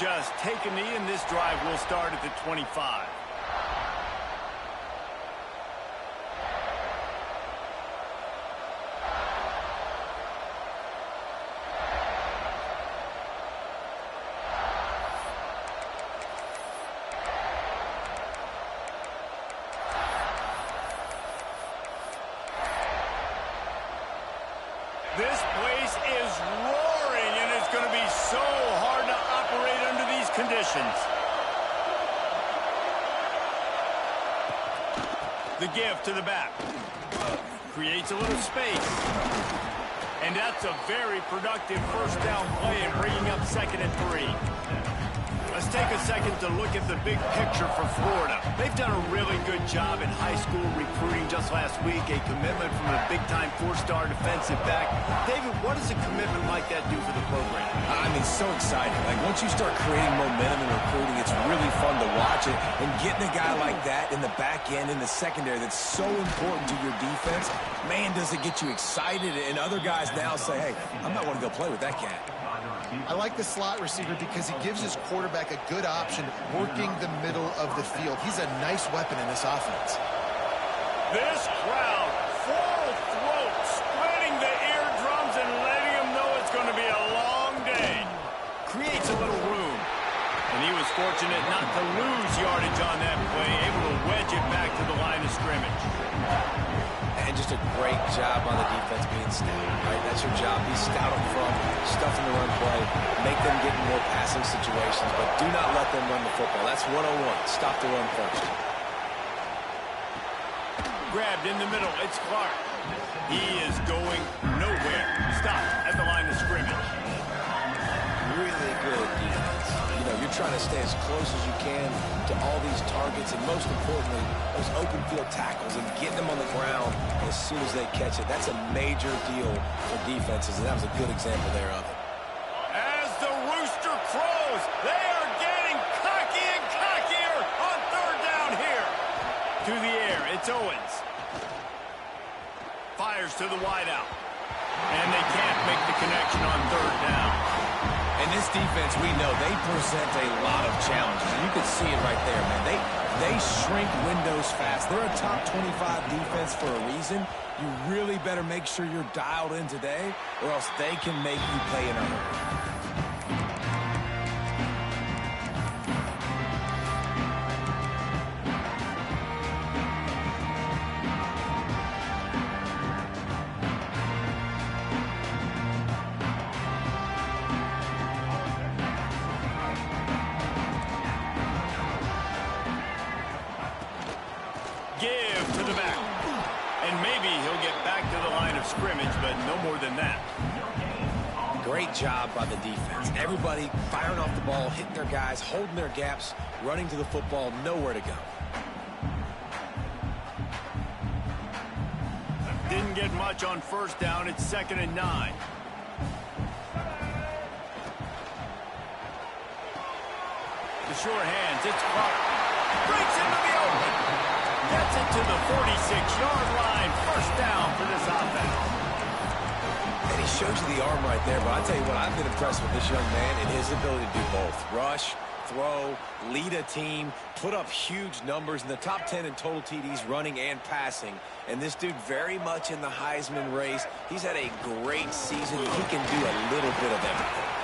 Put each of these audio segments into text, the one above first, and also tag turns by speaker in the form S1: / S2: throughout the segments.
S1: just take a knee, and this drive will start at the 25. This place is roaring, and it's going to be so hard to operate under these conditions. The give to the back. Creates a little space. And that's a very productive first down play and bringing up 2nd and 3. Let's take a second to look at the big picture for Florida. They've done a really good job in high school recruiting just last week, a commitment from a big-time 4-star defensive back. David, what does a commitment like that do for the program?
S2: I mean, so exciting. Like, once you start creating momentum in recruiting, it's really fun to watch it. And getting a guy like that in the back end, in the secondary, that's so important to your defense, man, does it get you excited. And other guys now say, hey, I might want to go play with that cat.
S3: I like the slot receiver because he gives his quarterback a good option working the middle of the field. He's a nice weapon in this offense.
S1: This crowd, full throat, splitting the eardrums and letting them know it's going to be a long day. Creates a little room. And he was fortunate not to lose yardage on that play, able to wedge it back to the line of scrimmage.
S2: And just a great job on the defense being stout, right? That's your job. Be stout up front, stuff in the run play, make them get in more passing situations, but do not let them run the football. That's 101. Stop the run first.
S1: Grabbed in the middle. It's Clark. He is going nowhere. Stop at the line of scrimmage.
S2: Really good defense. You know, you're trying to stay as close as you can to all these targets, and most importantly, those open field tackles and getting them on the ground as soon as they catch it. That's a major deal for defenses, and that was a good example there of it.
S1: As the rooster crows, they are getting cocky and cockier on 3rd down here. To the air, it's Owens. Fires to the wideout. And they can't make the connection on 3rd down.
S2: And this defense, we know, they present a lot of challenges. And you can see it right there, man. They shrink windows fast. They're a top 25 defense for a reason. You really better make sure you're dialed in today, or else they can make you pay in a hurry.
S1: Give to the back. And maybe he'll get back to the line of scrimmage, but no more than that.
S2: Great job by the defense. Everybody firing off the ball, hitting their guys, holding their gaps, running to the football, nowhere to go.
S1: Didn't get much on 1st down. It's 2nd and 9. The sure hands. It's Clark. Breaks into the open. Gets it to the 46-yard line. 1st down for this offense.
S2: And he shows you the arm right there, but I tell you what, I've been impressed with this young man and his ability to do both. Rush, throw, lead a team, put up huge numbers in the top 10 in total TDs running and passing. And this dude very much in the Heisman race. He's had a great season. He can do a little bit of everything.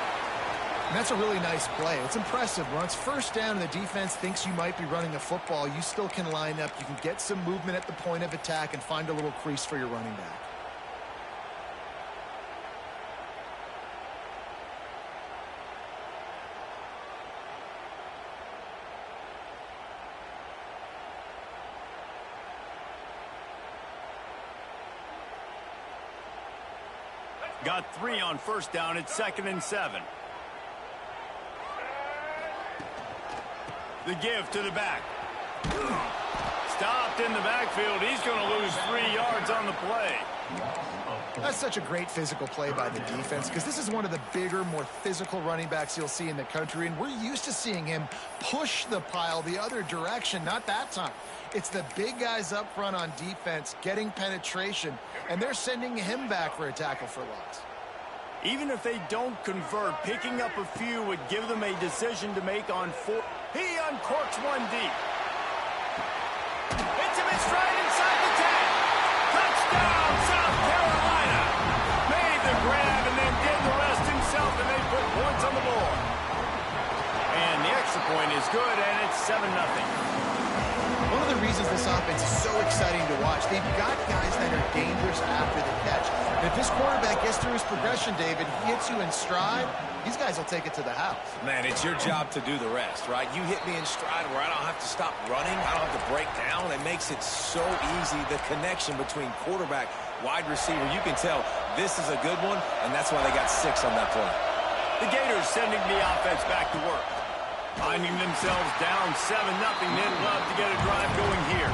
S3: And that's a really nice play. It's impressive. When it's 1st down and the defense thinks you might be running a football, you still can line up. You can get some movement at the point of attack and find a little crease for your running back.
S1: Got 3 on 1st down. It's 2nd and 7. The give to the back. Stopped in the backfield. He's going to lose 3 yards on the play.
S3: That's such a great physical play by the defense because this is one of the bigger, more physical running backs you'll see in the country, and we're used to seeing him push the pile the other direction. Not that time. It's the big guys up front on defense getting penetration, and they're sending him back for a tackle for loss.
S1: Even if they don't convert, picking up a few would give them a decision to make on 4. He uncorks one deep. Hits him in stride inside the 10. Touchdown, South Carolina. Made the grab and then did the rest himself, and they put points on the board. And the extra point is good, and it's 7-0.
S3: One of the reasons this offense is so exciting to watch, they've got guys that are dangerous after the catch. And if this quarterback gets through his progression, David, he hits you in stride, these guys will take it to the house.
S2: Man, it's your job to do the rest, right? You hit me in stride where I don't have to stop running. I don't have to break down. It makes it so easy, the connection between quarterback, wide receiver. You can tell this is a good one, and that's why they got 6 on that play.
S1: The Gators sending the offense back to work. Finding themselves down 7-0, they'd love to get a drive going here.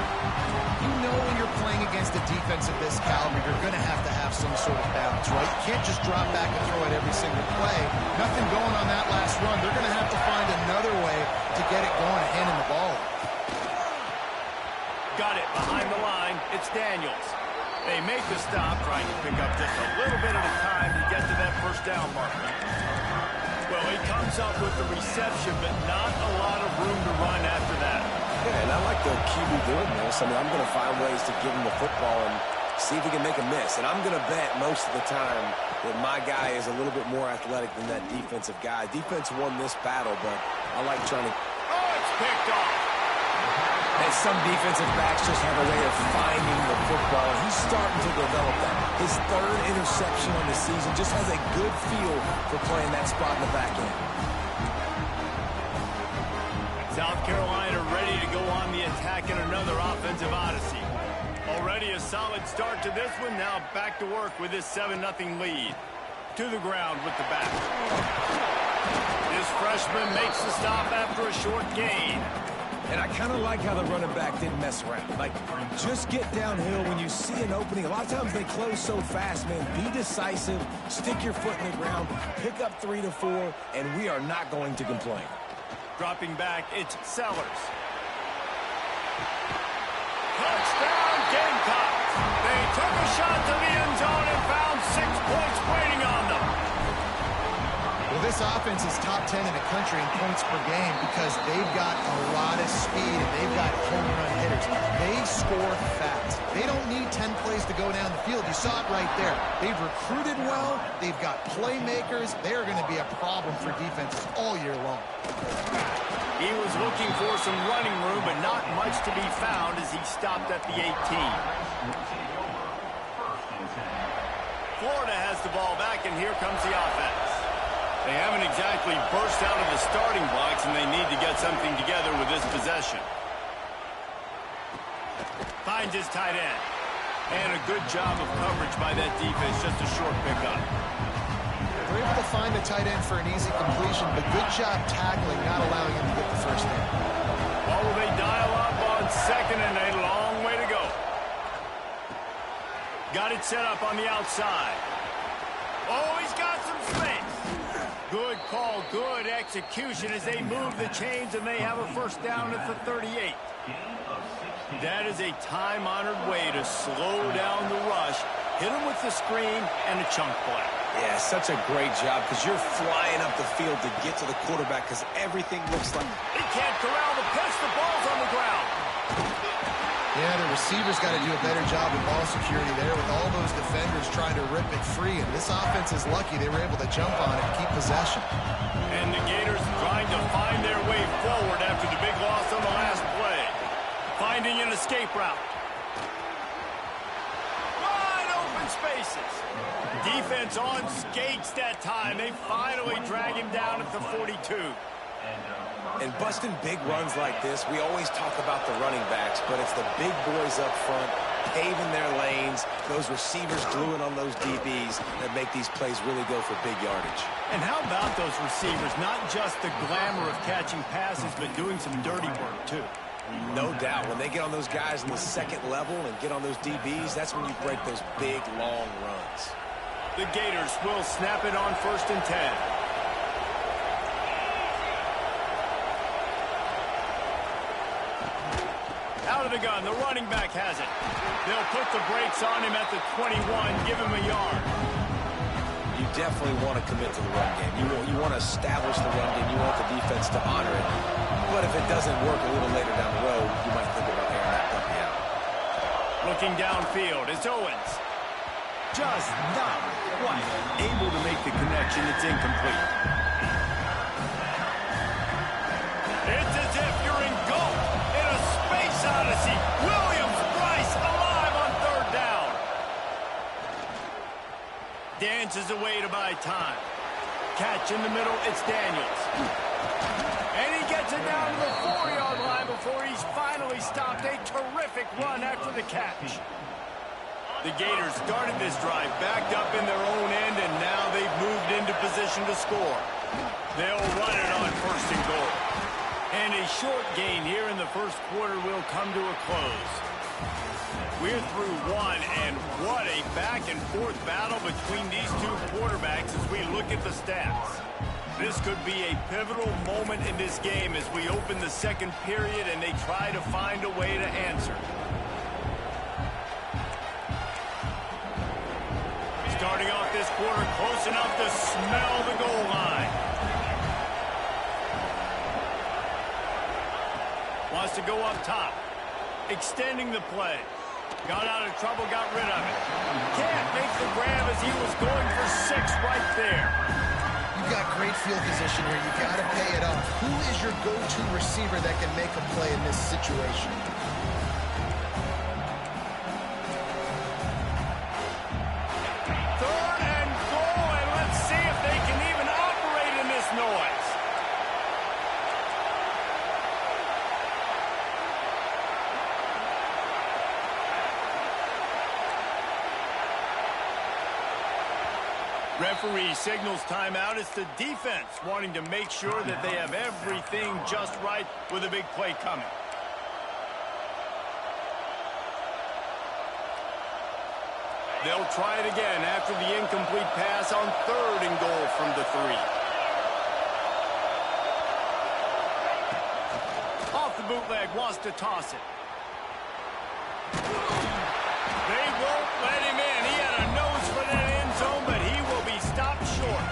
S3: You know when you're playing against a defense of this caliber, you're going to have some sort of balance, right? You can't just drop back and throw it every single play. Nothing going on that last run. They're going to have to find another way to get it going and handing the ball.
S1: Got it behind the line. It's Daniels. They make the stop, trying to pick up just a little bit at a time to get to that first down marker. Well, he comes up with the reception, but not a lot of room to run after that.
S2: Yeah, and I like the QB doing this. I mean, I'm going to find ways to give him the football and see if he can make a miss. And I'm going to bet most of the time that my guy is a little bit more athletic than that defensive guy. Defense won this battle, but I like trying to...
S1: Oh, it's picked off.
S2: And some defensive backs just have a way of finding the football. He's starting to develop that. His 3rd interception on the season just has a good feel for playing that spot in the back end.
S1: South Carolina ready to go on the attack in another offensive odyssey. Already a solid start to this one. Now back to work with this 7-0 lead. To the ground with the back. This freshman makes the stop after a short gain.
S2: And I kind of like how the running back didn't mess around. Like, just get downhill when you see an opening. A lot of times they close so fast, man. Be decisive, stick your foot in the ground, pick up 3 to 4, and we are not going to complain.
S1: Dropping back, it's Sellers. Touchdown, Gamecocks. They took a shot to the end zone and found 6 points waiting on them.
S3: Well, this offense is top 10 in the country in points per game because they've got a lot of speed and they've got home run hitters. They score fast. They don't need 10 plays to go down the field. You saw it right there. They've recruited well. They've got playmakers. They are going to be a problem for defenses all year long.
S1: He was looking for some running room, but not much to be found as he stopped at the 18. Florida has the ball back, and here comes the offense. They haven't exactly burst out of the starting blocks, and they need to get something together with this possession. Finds his tight end. And a good job of coverage by that defense, just a short pickup.
S3: They're able to find the tight end for an easy completion, but good job tackling, not allowing him to get the first down.
S1: Oh, they dial up on 2nd and a long way to go. Got it set up on the outside. Oh, he's got some space. Good call, good execution as they move the chains and they have a first down at the 38. That is a time-honored way to slow down the rush, hit him with the screen, and a chunk play.
S2: Yeah, such a great job because you're flying up the field to get to the quarterback because everything looks like...
S1: He can't corral the pitch, the ball's on the ground.
S3: Yeah, the receivers got to do a better job of ball security there with all those defenders trying to rip it free. And this offense is lucky they were able to jump on it and keep possession.
S1: And the Gators trying to find their way forward after the big loss on the last play. Finding an escape route. Wide open spaces. Defense on skates that time. They finally drag him down at the 42.
S2: And busting big runs like this, we always talk about the running backs, but it's the big boys up front, paving their lanes, those receivers gluing on those DBs that make these plays really go for big yardage.
S1: And how about those receivers? Not just the glamour of catching passes, but doing some dirty work, too.
S2: No doubt. When they get on those guys in the second level and get on those DBs, that's when you break those big, long runs.
S1: The Gators will snap it on 1st and 10. Out of the gun, the running back has it. They'll put the brakes on him at the 21, give him a yard.
S2: You definitely want to commit to the run game. You want to establish the run game. You want the defense to honor it. But if it doesn't work a little later down the road, you might think about airing that puppy out.
S1: Looking downfield, it's Owens. Just not quite able to make the connection. It's incomplete. It's as if you're engulfed in a space odyssey. Williams-Brice alive on third down. Dances away to buy time. Catch in the middle, it's Daniels. And he gets it down to the 4-yard line before he's finally stopped. A terrific run after the catch. The Gators started this drive backed up in their own end, and now they've moved into position to score. They'll run it on first and goal. And a short gain here in the first quarter will come to a close. We're through one, and what a back-and-forth battle between these two quarterbacks as we look at the stats. This could be a pivotal moment in this game as we open the second period and they try to find a way to answer. Starting off this quarter close enough to smell the goal line. Wants to go up top. Extending the play. Got out of trouble, got rid of it. Can't make the grab as he was going for 6 right there.
S3: You've got great field position here. You've got to pay it off. Who is your go-to receiver that can make a play in this situation?
S1: Third and goal, and let's see if they can even operate in this noise. Referee signals timeout. It's the defense wanting to make sure that they have everything just right with a big play coming. They'll try it again after the incomplete pass on third and goal from the 3. Off the bootleg, wants to toss it. They won't let him in. He had a nose for that end zone, but he will be stopped short.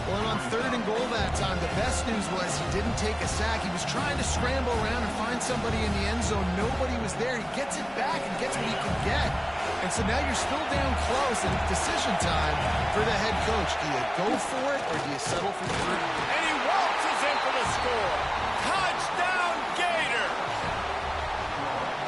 S3: Well, on third and goal that time, the best news was he didn't take a sack. He was trying to scramble around and find somebody in the end zone. Nobody was there. He gets it back and gets what he can get. And so now you're still down close, and it's decision time for the head coach. Do you go for it, or do you settle for third?
S1: And he waltzes in for the score. Touchdown, Gator!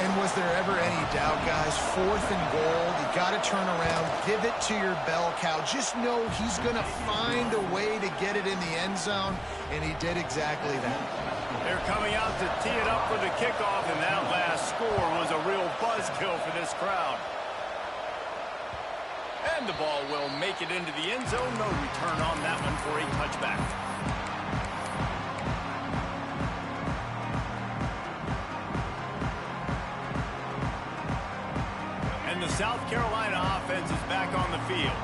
S3: And was there ever any doubt, guys? Fourth and goal. You got to turn around. Give it to your bell cow. Just know he's going to find a way to get it in the end zone, and he did exactly that.
S1: They're coming out to tee it up for the kickoff, and that last score was a real buzzkill for this crowd. And the ball will make it into the end zone. No return on that one for a touchback. And the South Carolina offense is back on the field.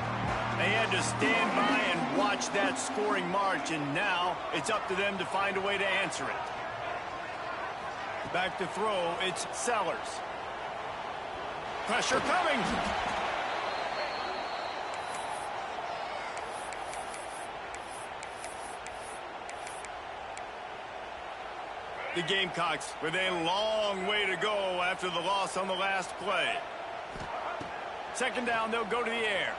S1: They had to stand by and watch that scoring march, and now it's up to them to find a way to answer it. Back to throw, it's Sellers. Pressure coming. The Gamecocks with a long way to go after the loss on the last play. Second down, they'll go to the air.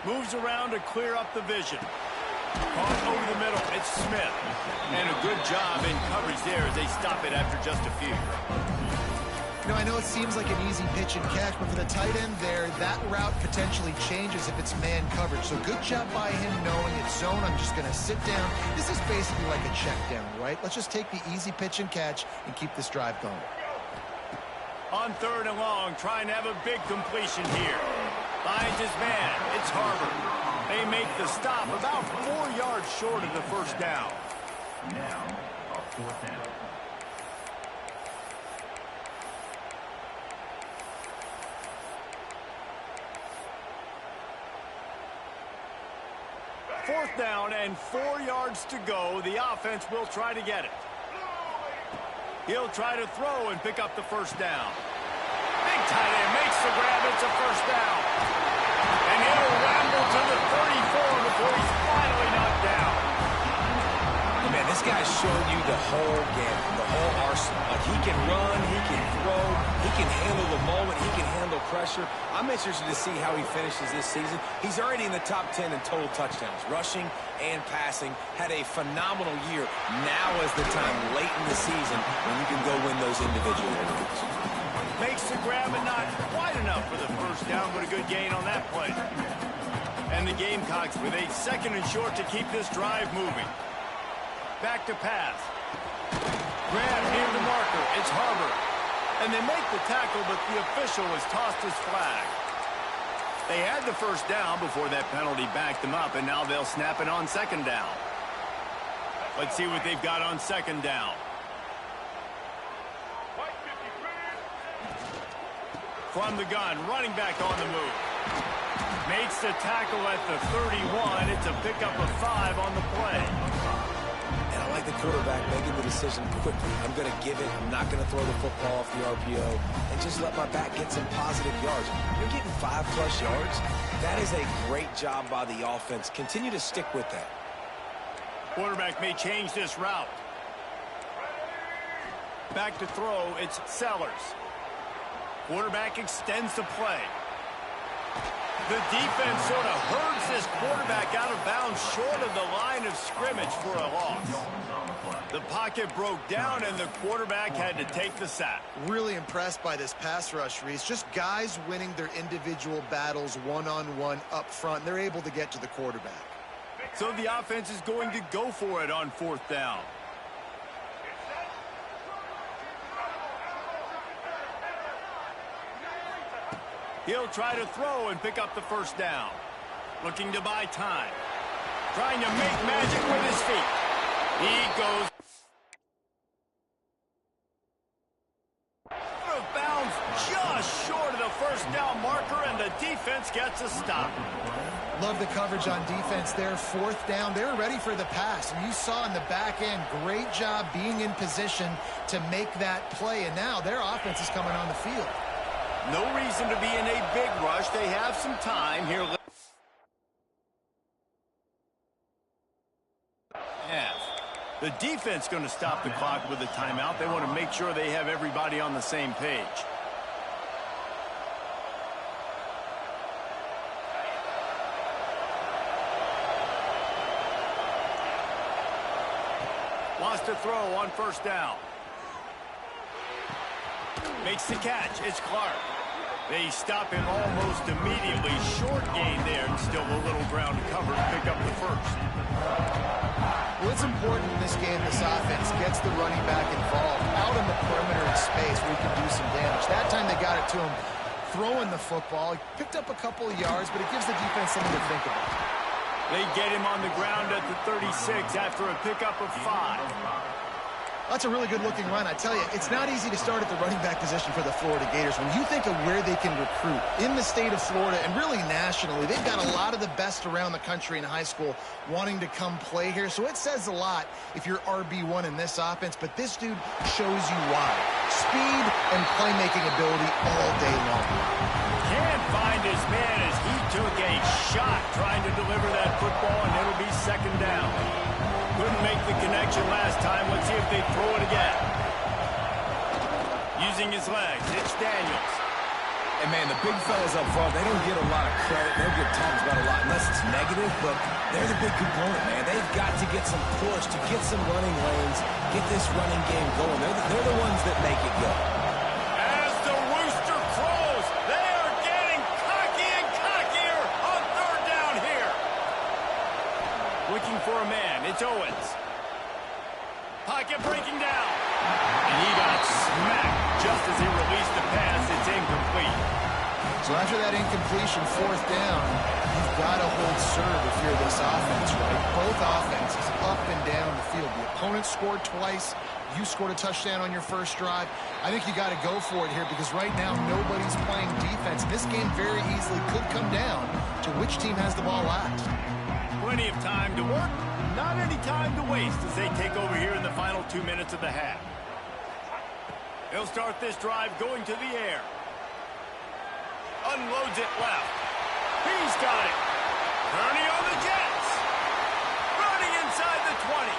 S1: Moves around to clear up the vision. Caught over the middle, it's Smith. And a good job in coverage there as they stop it after just a few.
S3: You know, I know it seems like an easy pitch and catch, but for the tight end there, that route potentially changes if it's man coverage. So good job by him knowing it's zone. I'm just going to sit down. This is basically like a check down, right? Let's just take the easy pitch and catch and keep this drive going.
S1: On third and long, trying to have a big completion here. Finds his man. It's Harbor. They make the stop about 4 yards short of the first down.
S4: Now, a fourth down.
S1: Fourth down and 4 yards to go. The offense will try to get it. He'll try to throw and pick up the first down. Big tight end makes the grab. It's a first down. And he'll ramble to the 34 before he's finally knocked down.
S2: Man, this guy's showing you the whole game, the whole arsenal. Like, he can run, he can throw, he can handle the moment, he can handle pressure. I'm interested to see how he finishes this season. He's already in the top 10 in total touchdowns, rushing and passing. Had a phenomenal year. Now is the time late in the season when you can go win those individual awards.
S1: Makes the grab and not quite enough for the first down, but a good gain on that play. And the Gamecocks with a 2nd and short to keep this drive moving. Back to pass. Grab near the marker. It's Harbor. And they make the tackle, but the official has tossed his flag. They had the first down before that penalty backed them up, and now they'll snap it on 2nd down. Let's see what they've got on 2nd down. From the gun, running back on the move. Makes the tackle at the 31. It's a pickup of 5 on the play.
S2: And I like the quarterback making the decision quickly. I'm going to give it. I'm not going to throw the football off the RPO and just let my back get some positive yards. You're getting 5+ yards. That is a great job by the offense. Continue to stick with that.
S1: Quarterback may change this route. Back to throw. It's Sellers. Quarterback extends the play. The defense sort of herds this quarterback out of bounds short of the line of scrimmage for a loss. The pocket broke down, and the quarterback had to take the sack.
S3: Really impressed by this pass rush, Reese. Just guys winning their individual battles one-on-one up front. They're able to get to the quarterback.
S1: So the offense is going to go for it on 4th down. He'll try to throw and pick up the first down. Looking to buy time. Trying to make magic with his feet. He goes out of bounds just short of the first down marker, and the defense gets a stop.
S3: Love the coverage on defense there. 4th down. They're ready for the pass. And you saw in the back end, great job being in position to make that play. And now their offense is coming on the field.
S1: No reason to be in a big rush. They have some time here. The defense going to stop the clock with a timeout. They want to make sure they have everybody on the same page. Wants to throw on 1st down. Makes the catch. It's Clark. They stop him almost immediately. Short gain there, and still a little ground to cover to pick up the first.
S3: Well, it's important in this game, this offense gets the running back involved out in the perimeter in space where he can do some damage. That time they got it to him throwing the football. He picked up a couple of yards, but it gives the defense something to think about.
S1: They get him on the ground at the 36 after a pickup of 5.
S3: That's a really good-looking run. I tell you, it's not easy to start at the running back position for the Florida Gators. When you think of where they can recruit in the state of Florida and really nationally, they've got a lot of the best around the country in high school wanting to come play here. So it says a lot if you're RB1 in this offense, but this dude shows you why. Speed and playmaking ability all day long.
S1: Can't find his man as he took a shot trying to deliver that football, and it'll be 2nd down. Couldn't make the connection last time. Let's see if they throw it again. Using his legs, it's Daniels.
S2: And, man, the big fellas up front, they don't get a lot of credit. They don't get talked about a lot unless it's negative, but they're the big component, man. They've got to get some push, to get some running lanes, get this running game going. They're the ones that make it go.
S1: As the rooster crows, they are getting cocky and cockier on 3rd down here. Looking for a man. It's Owens. Pocket breaking down. And he got smacked just as he released the pass. It's incomplete.
S3: So after that incompletion, 4th down, you've got to hold serve if you're this offense, right? Both offenses up and down the field. The opponent scored twice. You scored a touchdown on your first drive. I think you got to go for it here because right now nobody's playing defense. This game very easily could come down to which team has the ball last.
S1: Plenty of time to work. Not any time to waste as they take over here in the final 2 minutes of the half. They'll start this drive going to the air. Unloads it left. He's got it. Turning on the Jets. Running inside the 20.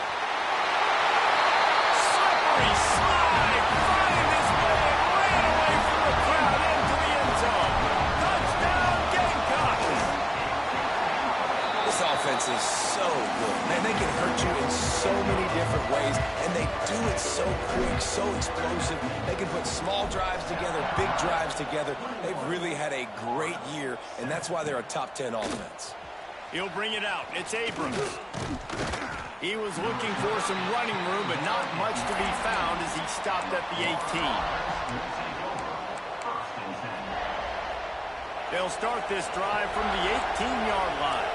S1: Slippery slide. Find his way and ran away from the crowd into the end zone. Touchdown, Gamecocks.
S2: This offense is so good. Man, they can hurt you in so many different ways, and they do it so quick, so explosive. They can put small drives together, big drives together. They've really had a great year, and that's why they're a top 10 offense.
S1: He'll bring it out. It's Abrams. He was looking for some running room, but not much to be found as he stopped at the 18. They'll start this drive from the 18-yard line.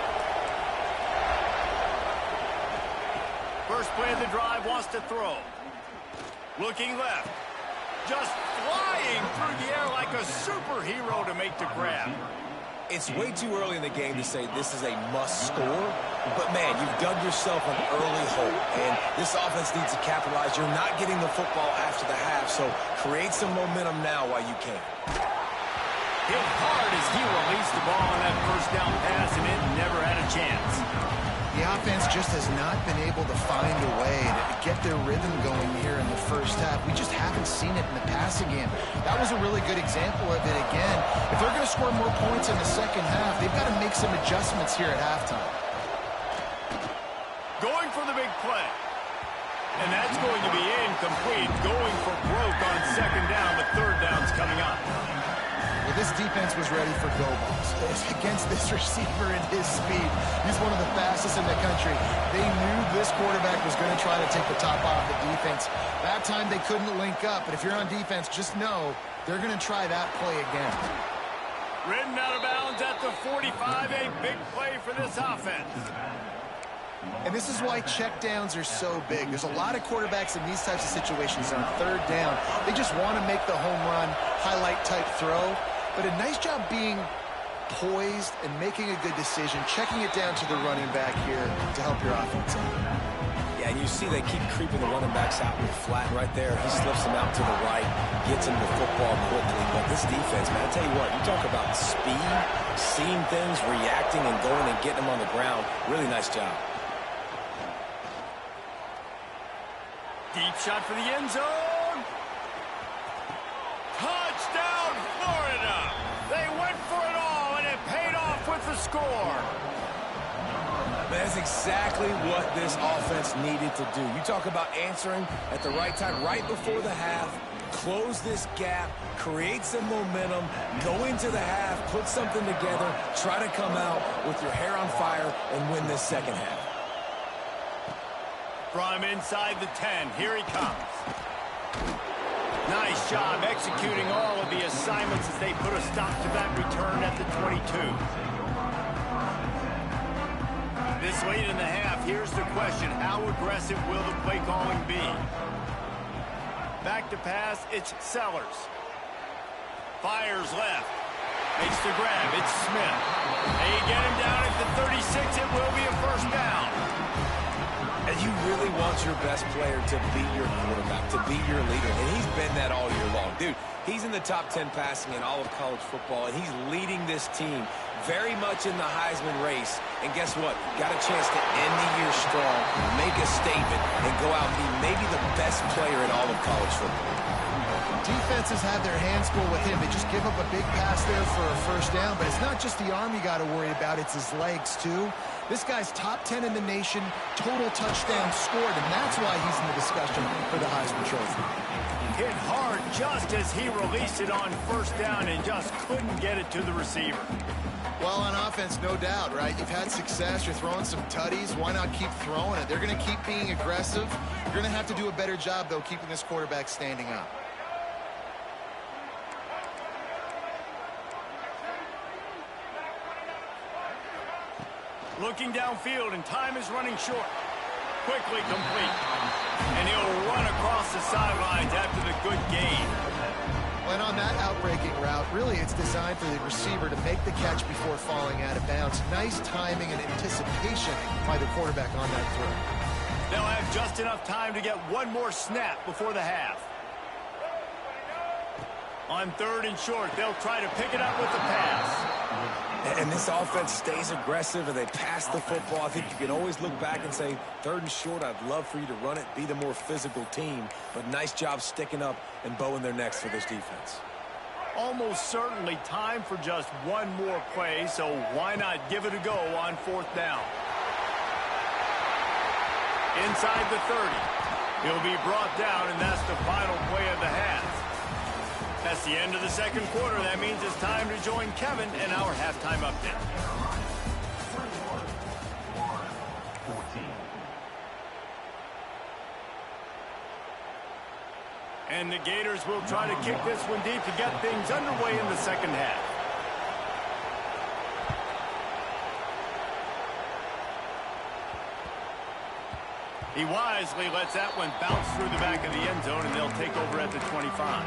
S1: First play of the drive, wants to throw. Looking left. Just flying through the air like a superhero to make the grab.
S2: It's way too early in the game to say this is a must score, but man, you've dug yourself an early hole, and this offense needs to capitalize. You're not getting the football after the half, so create some momentum now while you can.
S1: Hit hard as he released the ball on that first down pass, and it never had a chance.
S3: The offense just has not been able to find a way to get their rhythm going here in the first half. We just haven't seen it in the passing game. That was a really good example of it again. If they're going to score more points in the second half, they've got to make some adjustments here at halftime.
S1: Going for the big play. And that's going to be incomplete. Going for broke on second down, but third down's coming up.
S3: Well, this defense was ready for go balls. Against this receiver and his speed, he's one of the fastest in the country. They knew this quarterback was going to try to take the top off the defense. That time they couldn't link up, but if you're on defense, just know they're going to try that play again.
S1: Ridden out of bounds at the 45, a big play for this offense.
S3: And this is why checkdowns are so big. There's a lot of quarterbacks in these types of situations on third down. They just want to make the home run, highlight type throw. But a nice job being poised and making a good decision, checking it down to the running back here to help your offense out.
S2: Yeah, and you see they keep creeping the running backs out with flat right there. He slips them out to the right, gets him the football quickly. But this defense, man, I tell you what, you talk about speed, seeing things, reacting, and going and getting them on the ground. Really nice job.
S1: Deep shot for the end zone. Touchdown, Florida. They went for it all, and it paid off with the score.
S2: That's exactly what this offense needed to do. You talk about answering at the right time, right before the half, close this gap, create some momentum, go into the half, put something together, try to come out with your hair on fire and win this second half.
S1: From inside the 10, here he comes. Nice job executing all of the assignments as they put a stop to that return at the 22. This late in the half, here's the question. How aggressive will the play calling be? Back to pass, it's Sellers. Fires left. Makes the grab, it's Smith. They get him down at the 36, it will be a first down.
S2: And you really want your best player to be your quarterback, to be your leader. And he's been that all year long. Dude, he's in the top 10 passing in all of college football, and he's leading this team very much in the Heisman race. And guess what? Got a chance to end the year strong, make a statement, and go out and be maybe the best player in all of college football.
S3: Defenses have their hands full with him. They just give up a big pass there for a first down, but it's not just the arm you got to worry about, it's his legs too. This guy's top 10 in the nation, total touchdowns scored, and that's why he's in the discussion for the Heisman Trophy.
S1: Hit hard just as he released it on first down and just couldn't get it to the receiver.
S3: Well, on offense, no doubt, right? You've had success. You're throwing some tutties. Why not keep throwing it? They're going to keep being aggressive. You're going to have to do a better job, though, keeping this quarterback standing up.
S1: Looking downfield, and time is running short. Quickly complete. And he'll run across the sidelines after the good gain.
S3: And on that outbreaking route, really it's designed for the receiver to make the catch before falling out of bounds. Nice timing and anticipation by the quarterback on that throw.
S1: They'll have just enough time to get one more snap before the half. On third and short, they'll try to pick it up with the pass.
S2: And this offense stays aggressive and they pass the football. I think you can always look back and say, 3rd and short, I'd love for you to run it, be the more physical team. But nice job sticking up and bowing their necks for this defense.
S1: Almost certainly time for just one more play, so why not give it a go on 4th down? Inside the 30. He'll be brought down, and that's the final play of the half. That's the end of the 2nd quarter. That means it's time to join Kevin in our halftime update. And the Gators will try to kick this one deep to get things underway in the 2nd half. He wisely lets that one bounce through the back of the end zone, and they'll take over at the 25.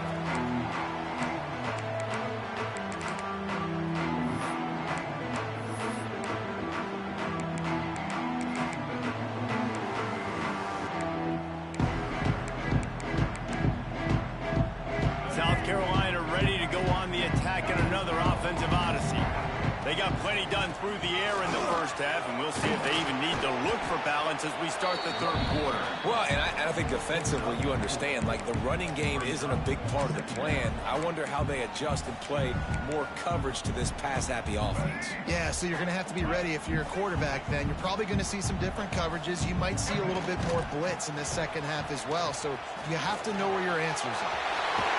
S1: They got plenty done through the air in the 1st half, and we'll see if they even need to look for balance as we start the 3rd quarter.
S2: Well, and I think defensively, you understand, like the running game isn't a big part of the plan. I wonder how they adjust and play more coverage to this pass-happy offense.
S3: Yeah, so you're going to have to be ready if you're a quarterback then. You're probably going to see some different coverages. You might see a little bit more blitz in the 2nd half as well, so you have to know where your answers are.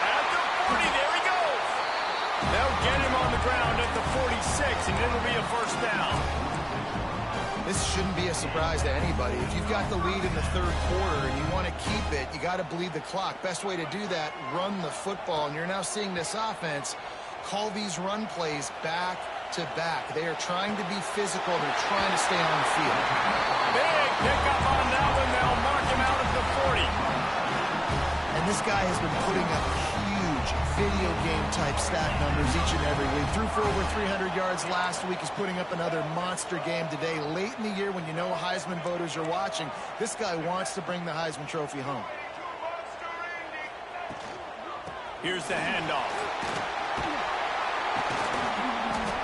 S1: At the 40, there he goes! They'll get him on the ground at the 46, and it'll be a 1st down.
S3: This shouldn't be a surprise to anybody. If you've got the lead in the 3rd quarter and you want to keep it, you got to bleed the clock. Best way to do that, run the football. And you're now seeing this offense call these run plays back to back. They are trying to be physical. They're trying to stay on the field.
S1: Big pickup on that one. They'll mark him out at the 40.
S3: And this guy has been putting up video game type stat numbers each and every week. Threw for over 300 yards last week. He's putting up another monster game today. Late in the year when you know Heisman voters are watching, this guy wants to bring the Heisman Trophy home.
S1: Here's the handoff.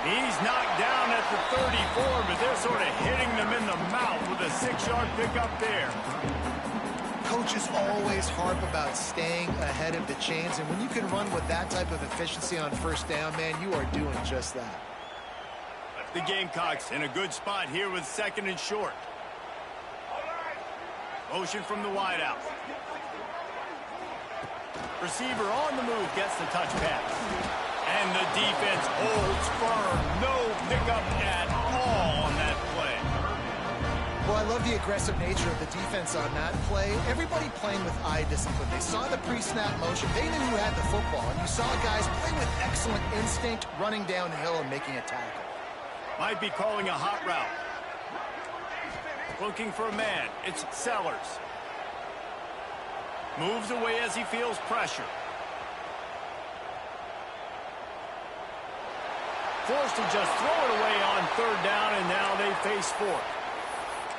S1: He's knocked down at the 34, but they're sort of hitting them in the mouth with a 6-yard pickup there.
S3: Coaches always harp about staying ahead of the chains, and when you can run with that type of efficiency on 1st down, man, you are doing just that.
S1: The Gamecocks in a good spot here with 2nd and short. Motion from the wideout. Receiver on the move gets the touch pass. And the defense holds firm. No pickup at all on that play.
S3: Well, I love the aggressive nature of the defense on that play. Everybody playing with eye discipline. They saw the pre-snap motion. They knew who had the football. And you saw guys play with excellent instinct, running downhill and making a tackle.
S1: Might be calling a hot route. Looking for a man. It's Sellers. Moves away as he feels pressure. Forced to just throw it away on 3rd down, and now they face 4th.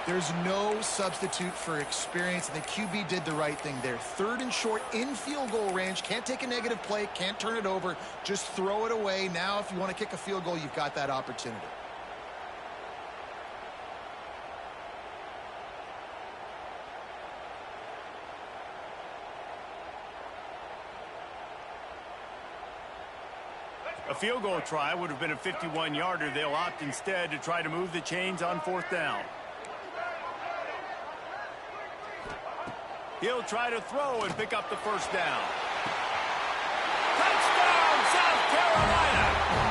S3: There's no substitute for experience, and the QB did the right thing there. 3rd and short in field goal range. Can't take a negative play, can't turn it over. Just throw it away. Now, if you want to kick a field goal, you've got that opportunity.
S1: A field goal try would have been a 51-yarder. They'll opt instead to try to move the chains on 4th down. He'll try to throw and pick up the 1st down. Touchdown, South Carolina!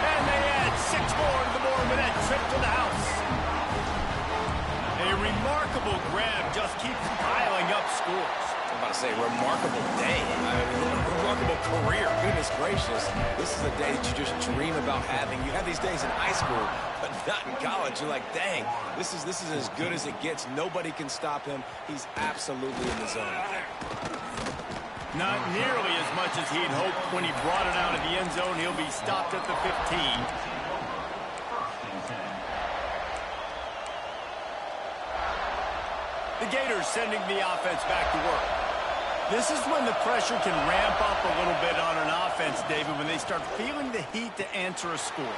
S1: And they add 6 more to the board with that trip to the house. A remarkable grab just keeps piling up scores.
S2: I'm about to say, remarkable day. Remarkable career. Goodness gracious. This is a day that you just dream about having. You have these days in high school, but not in college. You're like, dang, this is as good as it gets. Nobody can stop him. He's absolutely in the zone.
S1: Not nearly as much as he'd hoped when he brought it out of the end zone. He'll be stopped at the 15. The Gators sending the offense back to work. This is when the pressure can ramp up a little bit on an offense, David, when they start feeling the heat to answer a score.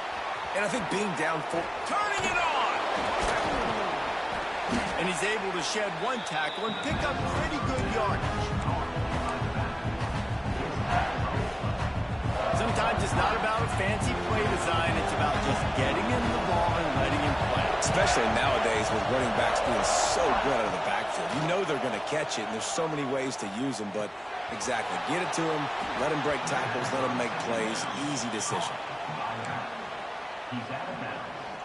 S2: And I think being down 4...
S1: Turning it on! And he's able to shed one tackle and pick up pretty good yardage. Sometimes it's not about a fancy play design. It's about just getting him the ball and letting him play.
S2: Especially nowadays with running backs being so good out of the backfield. You know they're going to catch it, and there's so many ways to use them. But exactly, get it to him, let him break tackles, let him make plays. Easy decision.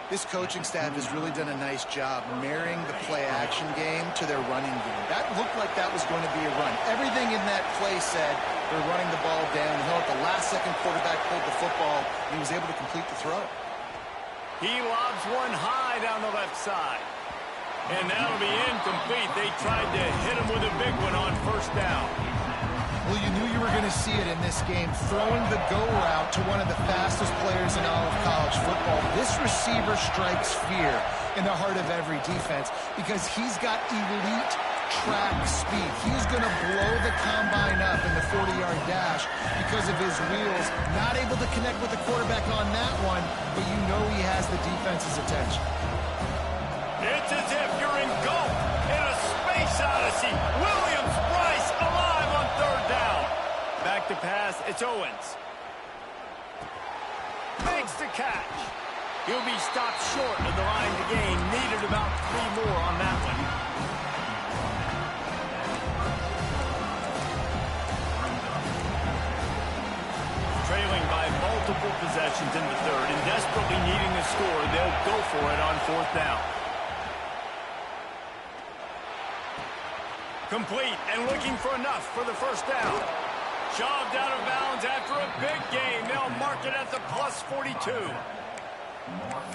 S3: This coaching staff has really done a nice job marrying the play-action game to their running game. That looked like that was going to be a run. Everything in that play said they're running the ball down. And at the last second, quarterback pulled the football, and he was able to complete the throw.
S1: He lobs one high down the left side. And that'll be incomplete. They tried to hit him with a big one on first down.
S3: Well, you knew you were going to see it in this game, throwing the go route to one of the fastest players in all of college football. This receiver strikes fear in the heart of every defense because he's got elite track speed. He's going to blow the combine up in the 40-yard dash because of his wheels. Not able to connect with the quarterback on that one, but you know he has the defense's attention.
S1: It's as if you're engulfed in a space odyssey. Williams-Brice alive on third down. Back to pass, it's Owens. Makes the catch. He'll be stopped short of the line to gain. Needed about 3 more on that one. Trailing by multiple possessions in the third and desperately needing a score, they'll go for it on fourth down. Complete and looking for enough for the first down. Shoved out of bounds after a big game. They'll mark it at the plus 42.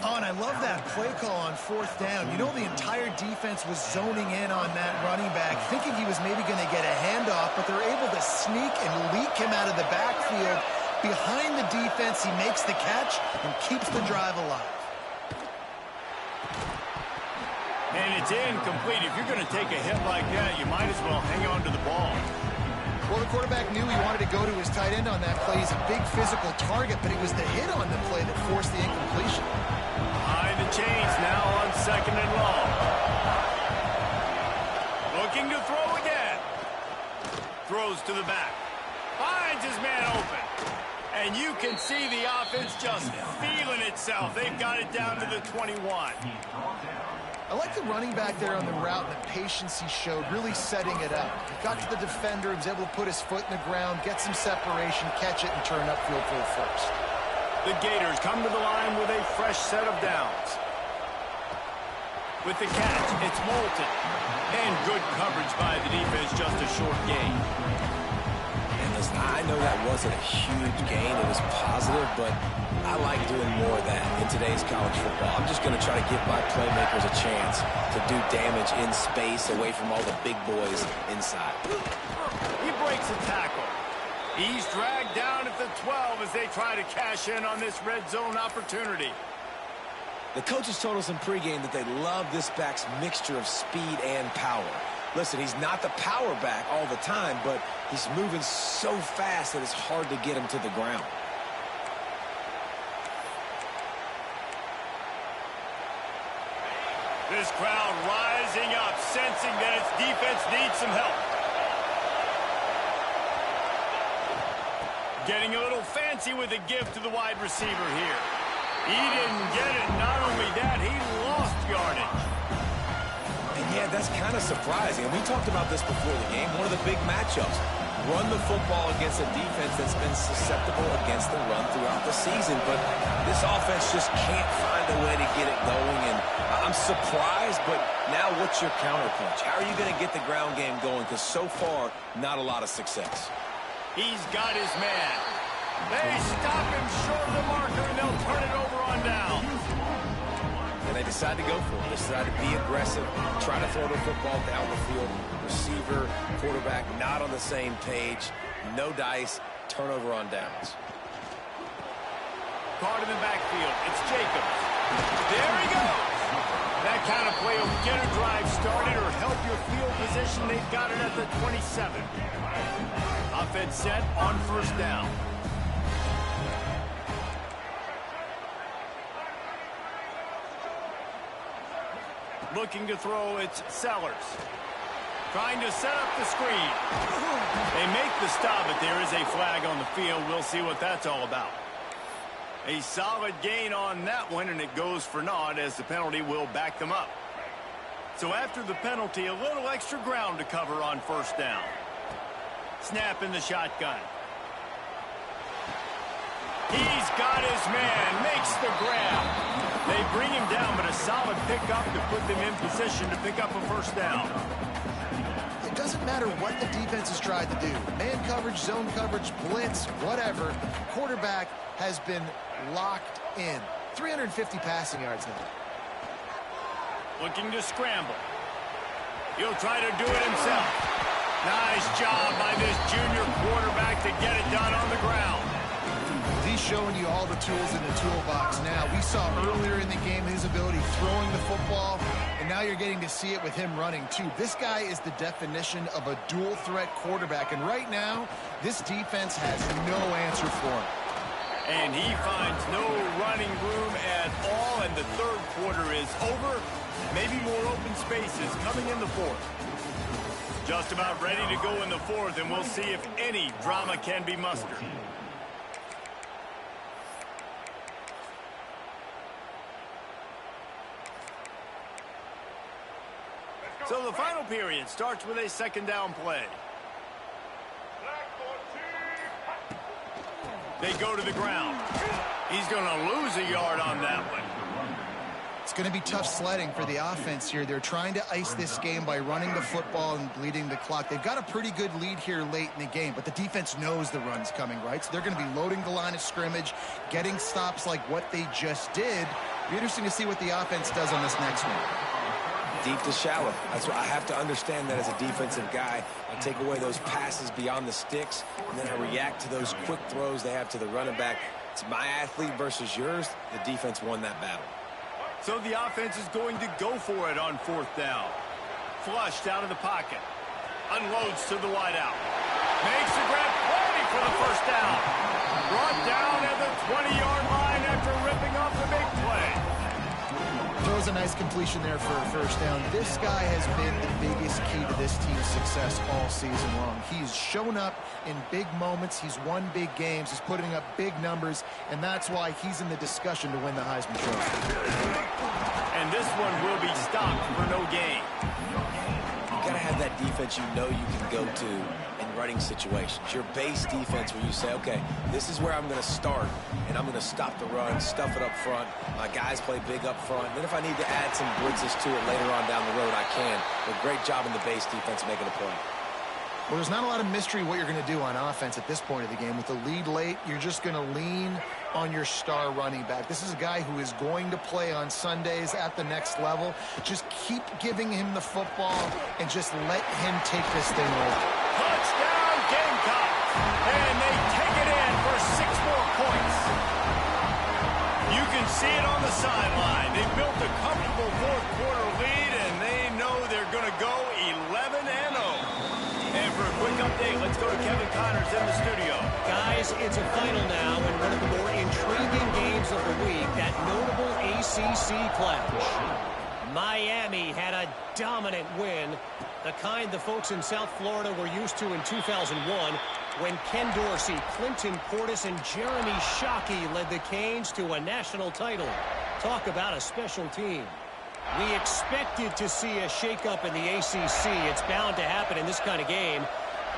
S3: Oh, and I love that play call on fourth down. You know, the entire defense was zoning in on that running back, thinking he was maybe going to get a handoff, but they're able to sneak and leak him out of the backfield. Behind the defense, he makes the catch and keeps the drive alive.
S1: And it's incomplete. If you're going to take a hit like that, you might as well hang on to the ball.
S3: Well, the quarterback knew he wanted to go to his tight end on that play. He's a big physical target, but it was the hit on the play that forced the incompletion.
S1: Behind the chains now on second and long. Looking to throw again. Throws to the back. Finds his man open. And you can see the offense just feeling itself. They've got it down to the 21.
S3: I like the running back there on the route and the patience he showed, really setting it up. He got to the defender, he was able to put his foot in the ground, get some separation, catch it, and turn upfield for the first.
S1: The Gators come to the line with a fresh set of downs. With the catch, it's Moulton. And good coverage by the defense, just a short gain.
S2: And listen, I know that wasn't a huge gain. It was positive, but I like doing more of that in today's college football. I'm just going to try to give my playmakers a chance to do damage in space away from all the big boys inside.
S1: He breaks a tackle. He's dragged down at the 12 as they try to cash in on this red zone opportunity.
S2: The coaches told us in pregame that they love this back's mixture of speed and power. Listen, he's not the power back all the time, but he's moving so fast that it's hard to get him to the ground.
S1: This crowd rising up, sensing that its defense needs some help. Getting a little fancy with a gift to the wide receiver here. He didn't get it. Not only that, he lost yardage.
S2: And yeah, that's kind of surprising. And we talked about this before the game. One of the big matchups. Run the football against a defense that's been susceptible against the run throughout the season. But this offense just can't find a way to get it going. And I'm surprised, but now what's your counterpunch? How are you going to get the ground game going? Because so far, not a lot of success.
S1: He's got his man. They stop him short of the marker, and they'll turn it over on down.
S2: And they decide to go for it. They decide to be aggressive, try to throw the football down the field. Receiver, quarterback, not on the same page. No dice, turnover on downs.
S1: Caught in the backfield. It's Jacobs. There he goes. That kind of play will get a drive started or help your field position. They've got it at the 27. Offense set on first down. Looking to throw, it's Sellers. Trying to set up the screen. They make the stop, but there is a flag on the field. We'll see what that's all about. A solid gain on that one, and it goes for naught as the penalty will back them up. So after the penalty, a little extra ground to cover on first down. Snap in the shotgun. He's got his man, makes the grab. They bring him down, but a solid pickup to put them in position to pick up a first down.
S3: It doesn't matter what the defense has tried to do. Man coverage, zone coverage, blitz, whatever. Quarterback has been locked in. 350 passing yards now.
S1: Looking to scramble. He'll try to do it himself. Nice job by this junior quarterback to get it done on the ground.
S3: He's showing you all the tools in the toolbox now. We saw earlier in the game his ability throwing the football, and now you're getting to see it with him running too. This guy is the definition of a dual threat quarterback, and right now this defense has no answer for him.
S1: And he finds no running room at all, and the third quarter is over. Maybe more open spaces coming in the fourth. Just about ready to go in the fourth, and we'll see if any drama can be mustered. So the final period starts with a second down play. They go to the ground. He's going to lose a yard on that one.
S3: It's going to be tough sledding for the offense here. They're trying to ice this game by running the football and bleeding the clock. They've got a pretty good lead here late in the game, but the defense knows the run's coming, right? So they're going to be loading the line of scrimmage, getting stops like what they just did. Be interesting to see what the offense does on this next one.
S2: Deep to shallow. That's what I have to understand that as a defensive guy. I take away those passes beyond the sticks, and then I react to those quick throws they have to the running back. It's my athlete versus yours. The defense won that battle.
S1: So the offense is going to go for it on fourth down. Flushed out of the pocket. Unloads to the wideout. Makes the grab, plenty for the first down. Brought down at the 20-yard line after ripping off the big play.
S3: Throws a nice completion there for a first down. This guy has been the biggest key to this team's success all season long. He's shown up in big moments. He's won big games. He's putting up big numbers, and that's why he's in the discussion to win the Heisman Trophy.
S1: And this one will be stopped for no gain.
S2: You got to have that defense you know you can go to in running situations. Your base defense where you say, okay, this is where I'm going to start, and I'm going to stop the run, stuff it up front. My guys play big up front. And then if I need to add some blitzes to it later on down the road, I can. But great job in the base defense making a play.
S3: Well, there's not a lot of mystery what you're going to do on offense at this point of the game. With the lead late, you're just going to lean on your star running back. This is a guy who is going to play on Sundays at the next level. Just keep giving him the football and just let him take this thing over.
S1: Touchdown, Gamecocks! And they take it in for 6 more points. You can see it on the sideline. They built a comfortable fourth quarter lead, and they know they're going to go 11-0. And for a quick update, let's go to Kevin Connors in the studio.
S5: Guys, it's a final now in one of the more intriguing games of the week, that notable ACC clash. Miami had a dominant win, the kind the folks in South Florida were used to in 2001 when Ken Dorsey, Clinton Portis, and Jeremy Shockey led the Canes to a national title. Talk about a special team. We expected to see a shakeup in the ACC. It's bound to happen in this kind of game.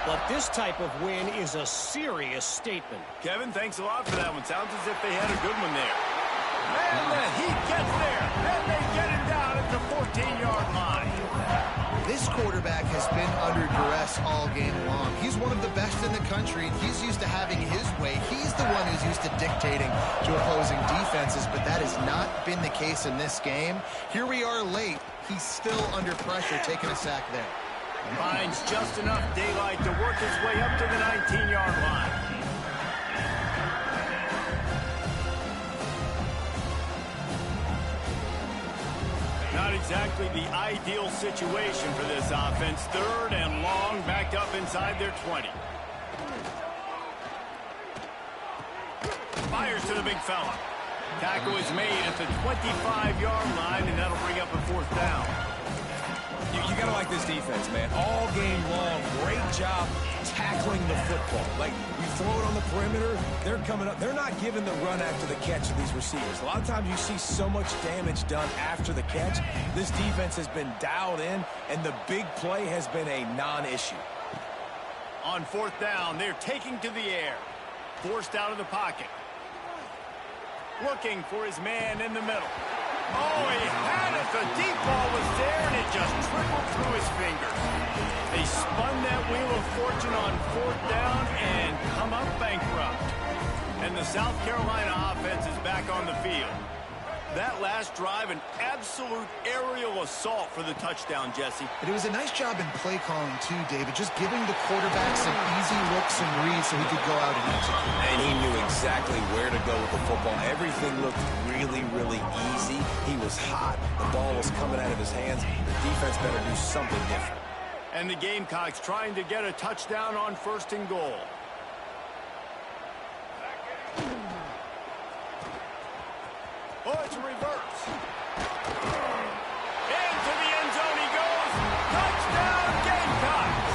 S5: But this type of win is a serious statement.
S1: Kevin, thanks a lot for that one. Sounds as if they had a good one there. And the Heat gets there. And they get him down at the 14-yard line.
S3: This quarterback has been under duress all game long. He's one of the best in the country, and he's used to having his way. He's the one who's used to dictating to opposing defenses, but that has not been the case in this game. Here we are late. He's still under pressure, taking a sack there.
S1: Finds just enough daylight to work his way up to the 19-yard line. Not exactly the ideal situation for this offense. 3rd and long, backed up inside their 20. Fires to the big fella. Tackle is made at the 25-yard line, and that'll bring up a fourth down.
S2: You got to like this defense, man. All game long, great job tackling the football. Like, you throw it on the perimeter, they're coming up. They're not giving the run after the catch to these receivers. A lot of times you see so much damage done after the catch. This defense has been dialed in, and the big play has been a non-issue.
S1: On fourth down, they're taking to the air. Forced out of the pocket. Looking for his man in the middle. Oh, he had it. The deep ball was there, and it just trickled through his fingers. They spun that wheel of fortune on fourth down and come up bankrupt. And the South Carolina offense is back on the field. That last drive, an absolute aerial assault for the touchdown, Jesse.
S3: But it was a nice job in play calling, too, David, just giving the quarterback some easy looks and reads so he could go out and execute.
S2: And he knew exactly where to go with the football. Everything looked really, really easy. He was hot. The ball was coming out of his hands. The defense better do something different.
S1: And the Gamecocks trying to get a touchdown on first and goal. Oh, it's a reverse. Into the end zone he goes. Touchdown, Gamecocks.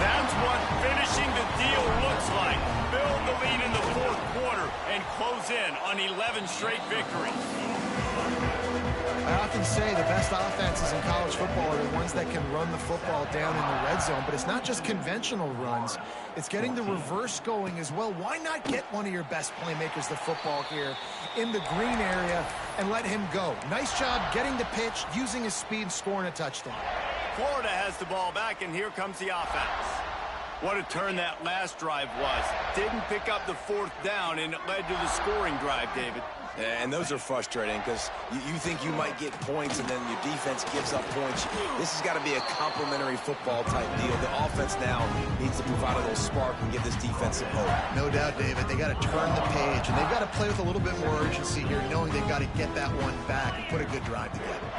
S1: That's what finishing the deal looks like. Build the lead in the fourth quarter and close in on 11 straight victories.
S3: I often say the best offenses in college football are the ones that can run the football down in the red zone, but it's not just conventional runs. It's getting the reverse going as well. Why not get one of your best playmakers the football here in the green area and let him go? Nice job getting the pitch, using his speed, scoring a touchdown.
S1: Florida has the ball back, and here comes the offense. What a turn that last drive was. Didn't pick up the fourth down, and it led to the scoring drive, David.
S2: And those are frustrating because you think you might get points and then your defense gives up points. This has got to be a complementary football type deal. The offense now needs to provide a little spark and give this defense some hope.
S3: No doubt, David. They got to turn the page, and they've got to play with a little bit more urgency here, knowing they've got to get that one back and put a good drive together.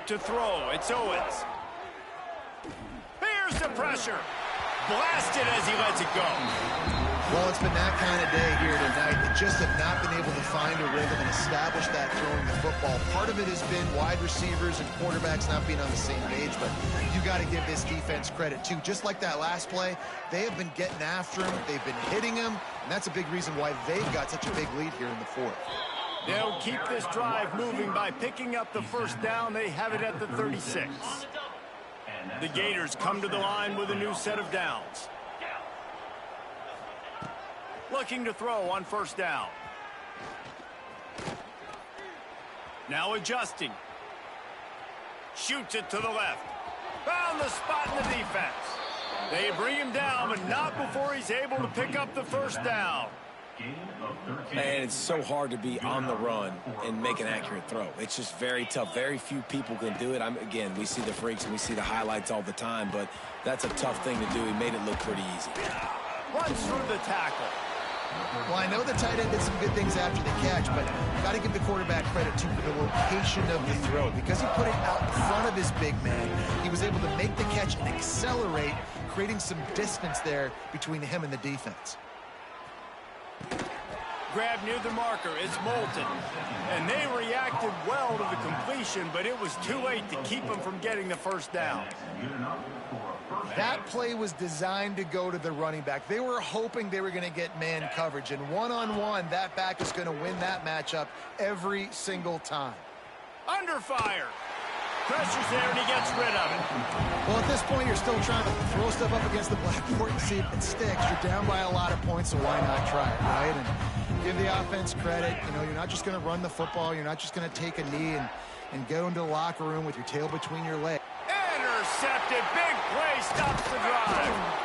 S1: To throw, it's Owens. Here's the pressure. Blasted as he lets it go.
S3: Well, it's been that kind of day here tonight. They just have not been able to find a rhythm and establish that throwing the football. Part of it has been wide receivers and quarterbacks not being on the same page, but you got to give this defense credit, too. Just like that last play, they have been getting after him. They've been hitting him, and that's a big reason why they've got such a big lead here in the fourth.
S1: They'll keep this drive moving by picking up the first down. They have it at the 36. The Gators come to the line with a new set of downs. Looking to throw on first down. Now adjusting. Shoots it to the left. Found the spot in the defense. They bring him down, but not before he's able to pick up the first down.
S2: And it's so hard to be on the run and make an accurate throw. It's just very tough. Very few people can do it. Again, we see the freaks and we see the highlights all the time, but that's a tough thing to do. He made it look pretty easy.
S1: Runs through the tackle.
S3: Well, I know the tight end did some good things after the catch, but got to give the quarterback credit, too, for the location of the throw. Because he put it out in front of his big man, he was able to make the catch and accelerate, creating some distance there between him and the defense.
S1: Grab near the marker, it's Moulton. And they reacted well to the completion, but it was too late to keep him from getting the first down.
S3: That play was designed to go to the running back. They were hoping they were going to get man coverage, and one-on-one, that back is going to win that matchup every single time.
S1: Under fire. Pressure's there, and he gets rid of it.
S3: Well, at this point, you're still trying to throw stuff up against the blackboard and see if it sticks. You're down by a lot of points, so why not try it, right? And give the offense credit. You know, you're not just going to run the football. You're not just going to take a knee and go into the locker room with your tail between your legs.
S1: Intercepted. Big play. Stops the drive.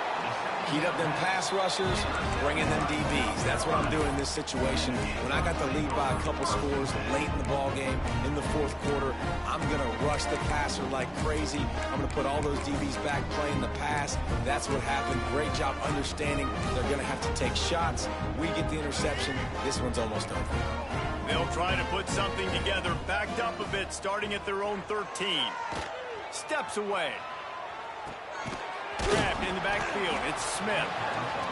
S2: Heat up them pass rushers, bring in them DBs. That's what I'm doing in this situation. When I got the lead by a couple scores late in the ball game, in the fourth quarter, I'm going to rush the passer like crazy. I'm going to put all those DBs back playing the pass. That's what happened. Great job understanding they're going to have to take shots. We get the interception. This one's almost over.
S1: They'll try to put something together, backed up a bit, starting at their own 13. Steps away. Grab In the backfield, it's Smith.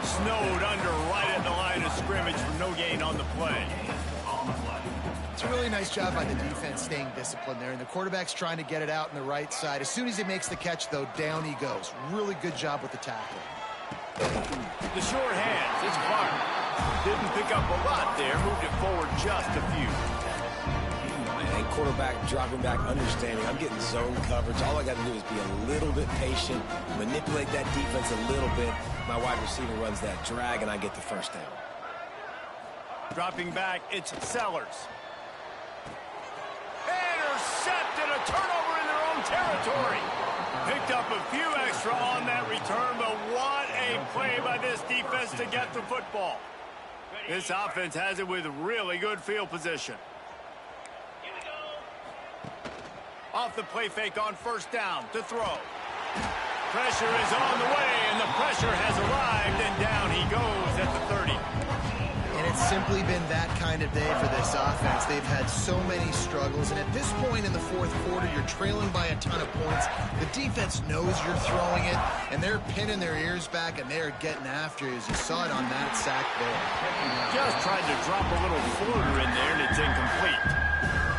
S1: Snowed under right at the line of scrimmage for no gain on the play.
S3: It's a really nice job by the defense staying disciplined there, and the quarterback's trying to get it out on the right side. As soon as he makes the catch, though, down he goes. Really good job with the tackle.
S1: The short hands, it's Clark. Didn't pick up a lot there, moved it forward just a few.
S2: And quarterback dropping back, understanding I'm getting zone coverage. All I got to do is be a little bit patient, manipulate that defense a little bit. My wide receiver runs that drag, and I get the first down.
S1: Dropping back, it's Sellers. Intercepted, a turnover in their own territory. Picked up a few extra on that return, but what a play by this defense to get the football. This offense has it with really good field position. Off the play fake on first down to throw. Pressure is on the way, and the pressure has arrived, and down he goes at the 30.
S3: And it's simply been that kind of day for this offense. They've had so many struggles, and at this point in the fourth quarter, you're trailing by a ton of points. The defense knows you're throwing it, and they're pinning their ears back, and they're getting after you, as you saw it on that sack there.
S1: Just tried to drop a little floater in there, and it's incomplete.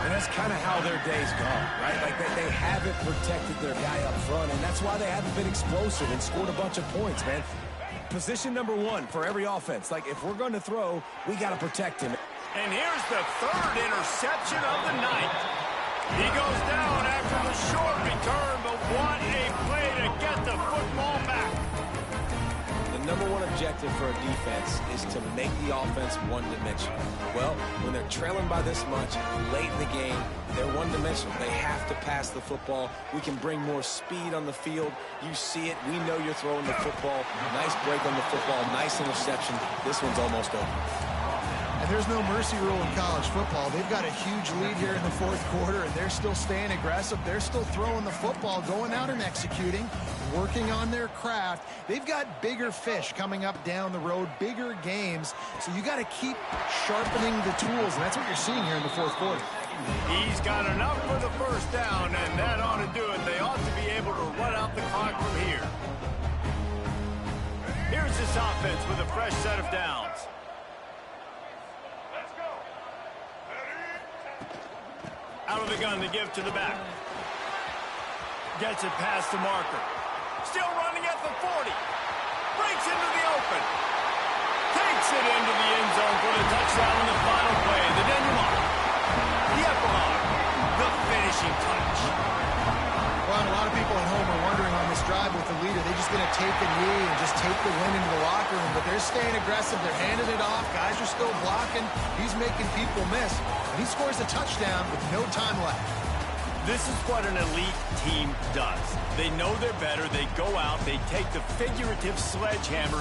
S2: And that's kind of how their day's gone, right? Like they haven't protected their guy up front, and that's why they haven't been explosive and scored a bunch of points, man. Position number one for every offense. Like, if we're going to throw, we got to protect him.
S1: And here's the third interception of the night. He goes down after the short return, but what a play to get the football back.
S2: The number one objective for a defense is to make the offense one-dimensional. Well, when they're trailing by this much late in the game, they're one-dimensional. They have to pass the football. We can bring more speed on the field. You see it. We know you're throwing the football. Nice break on the football. Nice interception. This one's almost over.
S3: And there's no mercy rule in college football. They've got a huge lead here in the fourth quarter, and they're still staying aggressive. They're still throwing the football, going out and executing, working on their craft. They've got bigger fish coming up down the road, bigger games. So you got to keep sharpening the tools, and that's what you're seeing here in the fourth quarter.
S1: He's got enough for the first down, and that ought to do it. They ought to be able to run out the clock from here. Here's this offense with a fresh set of downs. Out of the gun to give to the back. Gets it past the marker. Still running at the 40. Breaks into the open. Takes it into the end zone for the touchdown in the final play. The denouement. The epilogue. The finishing touch.
S3: Well, a lot of people at home are wondering on this drive with the leader, they're just going to take a knee and just take the win into the locker room, but they're staying aggressive. They're handing it off. Guys are still blocking. He's making people miss. And he scores a touchdown with no time left.
S1: This is what an elite team does. They know they're better. They go out. They take the figurative sledgehammer